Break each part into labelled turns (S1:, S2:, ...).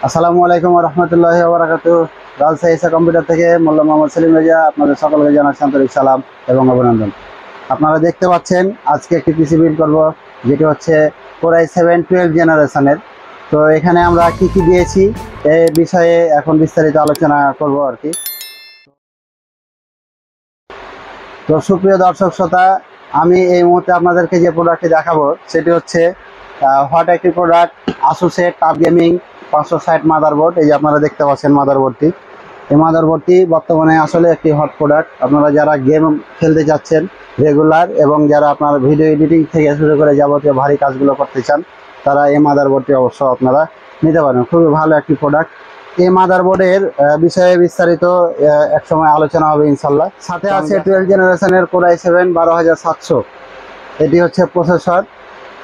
S1: আসসালামু আলাইকুম ওয়া রাহমাতুল্লাহি ওয়া বারাকাতুহু। রাজশাহী এস.A কম্পিউটার থেকে মোল্লা মোহাম্মদ সেলিম রেজা আপনাদের সকলকে জানাচ্ছি আন্তরিক সালাম এবং অভিনন্দন। আপনারা দেখতে পাচ্ছেন আজকে একটি পিসি বিল্ড করব, যেটি হচ্ছে Core i7 12 জেনারেশনের। তো এখানে আমরা কি কি দিয়েছি এই বিষয়ে এখন বিস্তারিত আলোচনা করব আর কি। তো সুপ্রিয় দর্শক শ্রোতা, আমি এই মুহূর্তে আপনাদেরকে যে প্রোডাক্টটি দেখাবো সেটি হচ্ছে হট একটি প্রোডাক্ট, ASUS এর টাফ গেমিং 560 মাদারবোর্ড। এই যে আপনারা দেখতে পাচ্ছেন মাদারবোর্ডটি। এই মাদারবোর্ডটি বর্তমানে আসলে একটি হট প্রোডাক্ট। আপনারা যারা গেম খেলতে যাচ্ছেন রেগুলার এবং যারা আপনার ভিডিও এডিটিং থেকে শুরু করে যাবতীয় ভারী কাজগুলো করতে চান, তারা এই মাদারবোর্ডটি অবশ্য আপনারা নিতে পারেন। খুবই ভালো একটি প্রোডাক্ট। এই মাদারবোর্ডের বিষয়ে বিস্তারিত এক সময় আলোচনা হবে ইনশাল্লাহ। সাথে আছে 12 জেনারেশনের Core i7 12700। এটি হচ্ছে প্রসেসর।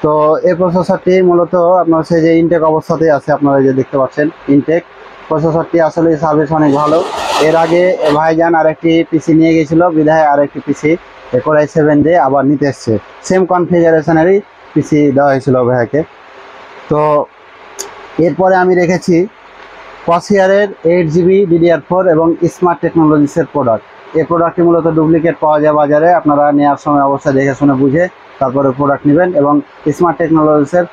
S1: তো এই প্রসেসরটি মূলত আপনার হচ্ছে যে ইনটেক অবস্থাতেই আছে, আপনারা যে দেখতে পাচ্ছেন ইনটেক। প্রসেসরটি আসলে সার্ভিস অনেক ভালো। এর আগে ভাইজান আরেকটি পিসি নিয়ে গেছিল, বিধায় আরেকটি পিসি Core i7 দিয়ে আবার নিতে এসছে। সেম কনফিগারেশনেরই পিসি দেওয়া হয়েছিল ভাইয়াকে। তো এরপরে আমি রেখেছি Corsair 8GB DDR4 এবং স্মার্ট টেকনোলজিসের প্রোডাক্ট। এই প্রোডাক্টটি মূলত ডুপ্লিকেট পাওয়া যায় বাজারে। আপনারা নেওয়ার সময় অবশ্যই দেখে শুনে বুঝে তারপরে প্রোডাক্ট নেবেন এবং স্মার্ট টেকনোলজিসের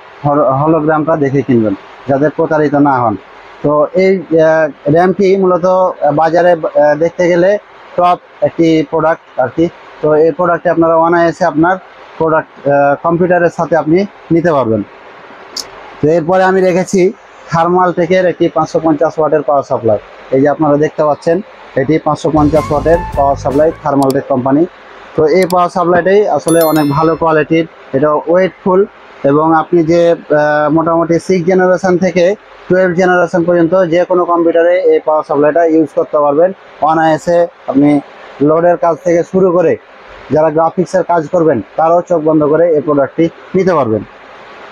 S1: হলোগ্রামটা দেখে কিনবেন, যাতে প্রতারিত না হন। তো এই র্যামটি মূলত বাজারে দেখতে গেলে টপ একটি প্রোডাক্ট আর কি। তো এই প্রোডাক্টে আপনারা অনায়াসে আপনার প্রোডাক্ট কম্পিউটারের সাথে আপনি নিতে পারবেন। তো এরপরে আমি রেখেছি থার্মালটেকের একটি 550 ওয়াটের পাওয়ার সাপ্লাই। এই যে আপনারা দেখতে পাচ্ছেন, এটি 550 ওয়াটের পাওয়ার সাপ্লাই, থার্মালটেক কোম্পানি। তো এই পাওয়ার সাপ্লাইটাই আসলে অনেক ভালো কোয়ালিটির। এটা ওয়েটফুল এবং আপনি যে মোটামুটি 6 জেনারেশন থেকে 12 জেনারেশন পর্যন্ত যে কোনো কম্পিউটারে এই পাওয়ার সাপ্লাইটা ইউজ করতে পারবেন অনায়াসে। আপনি লোডের কাজ থেকে শুরু করে যারা গ্রাফিক্সের কাজ করবেন তারাও চোখ বন্ধ করে এই প্রোডাক্টটি নিতে পারবেন।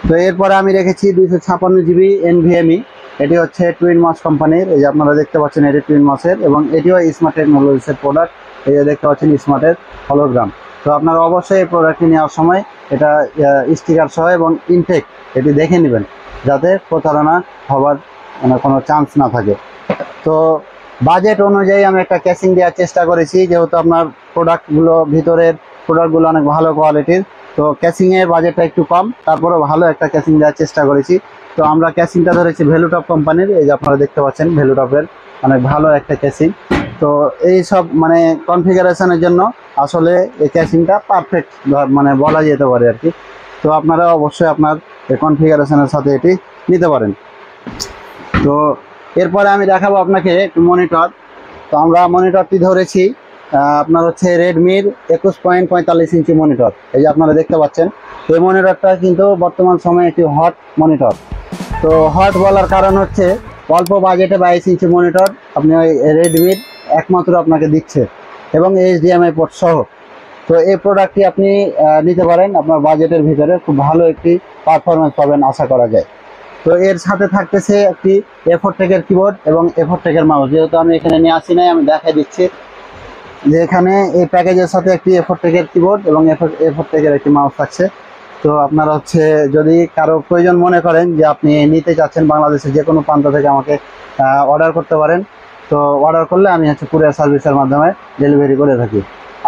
S1: তো এরপরে আমি রেখেছি 256GB NVMe। এটি হচ্ছে টুইন মাস কোম্পানির। এই যে আপনারা দেখতে পাচ্ছেন, এটি টুইন মাসের এবং এটিও স্মার্ট টেকনোলজিসের প্রোডাক্ট। এই যে দেখতে পাচ্ছেন স্মার্টের হলোগ্রাম। তো আপনারা অবশ্যই এই প্রোডাক্টটি নেওয়ার সময় এটা স্টিকার সহ এবং ইনটেক এটি দেখে নেবেন, যাতে প্রতারণা হওয়ার কোনো চান্স না থাকে। তো বাজেট অনুযায়ী আমি একটা ক্যাসিং দেওয়ার চেষ্টা করেছি, যেহেতু আপনার ভিতরের প্রোডাক্টগুলো অনেক ভালো কোয়ালিটির। তো ক্যাসিংয়ের বাজেটটা একটু কম, তারপরেও ভালো একটা ক্যাসিং দেওয়ার চেষ্টা করেছি। তো আমরা ক্যাসিংটা ধরেছি ভ্যালুটপ কোম্পানির। এই যে আপনারা দেখতে পাচ্ছেন ভ্যালুটপের অনেক ভালো একটা ক্যাসিং। তো এই সব কনফিগারেশনের জন্য আসলে এই ক্যাসিংটা পারফেক্ট বলা যেতে পারে আর কি। তো আপনারা অবশ্যই আপনার এই কনফিগারেশনের সাথে এটি নিতে পারেন। তো এরপরে আমি দেখাবো আপনাকে একটু মনিটর। তো আমরা মনিটরটি ধরেছি আপনার হচ্ছে রেডমির 21.45 ইঞ্চি মনিটর। এই যে আপনারা দেখতে পাচ্ছেন, এই মনিটরটা কিন্তু বর্তমান সময়ে একটি হট মনিটর। তো হট বলার কারণ হচ্ছে অল্প বাজেটে 22 ইঞ্চি মনিটর আপনি ওই রেডমির একমাত্র আপনাকে দিচ্ছে এবং HDMI পোর্ট সহ। তো এই প্রোডাক্টটি আপনি নিতে পারেন আপনার বাজেটের ভিতরে। খুব ভালো একটি পারফরমেন্স পাবেন আশা করা যায়। তো এর সাথে থাকতেছে একটি A4 টেকের কিবোর্ড এবং A4 টেকের মাউস। যেহেতু আমি এখানে নিয়ে আসি নাই, আমি দেখাই দিচ্ছি যে এখানে এই প্যাকেজের সাথে একটি A4 টেকের কিবোর্ড এবং A4 টেকের একটি মাউস থাকছে। তো আপনারা হচ্ছে যদি কারো প্রয়োজন মনে করেন যে আপনি নিতে চাচ্ছেন, বাংলাদেশের যে কোনো প্রান্ত থেকে আমাকে অর্ডার করতে পারেন। তো অর্ডার করলে আমি হচ্ছে কুরিয়ার সার্ভিসের মাধ্যমে ডেলিভারি করে থাকি।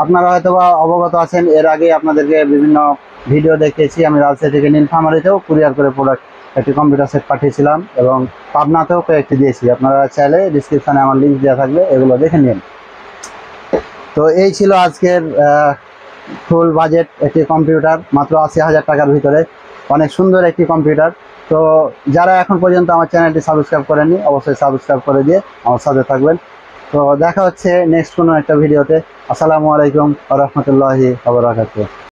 S1: আপনারা হয়তো বা অবগত আছেন, এর আগে আপনাদেরকে বিভিন্ন ভিডিও দেখিয়েছি। আমি রাজশাহী থেকে নীলফামারীতেও কুরিয়ার করে প্রোডাক্ট একটি কম্পিউটার সেট পাঠিয়েছিলাম এবং পাবনাতেও কয়েকটি দিয়েছি। আপনারা চাইলে ডিসক্রিপশানে আমার লিঙ্ক দেওয়া থাকবে, এগুলো দেখে নিন। তো এই ছিল আজকের ফুল বাজেট একটি কম্পিউটার, মাত্র 80,000 টাকার ভিতরে অনেক সুন্দর একটি কম্পিউটার। তো যারা এখন পর্যন্ত আমার চ্যানেলটি সাবস্ক্রাইব করেননি, অবশ্যই সাবস্ক্রাইব করে দিয়ে আমার সাথে থাকবেন। তো দেখা হচ্ছে নেক্সট কোনো একটা ভিডিওতে। আসসালামু আলাইকুম ওয়া রাহমাতুল্লাহি ওয়া বারাকাতুহু।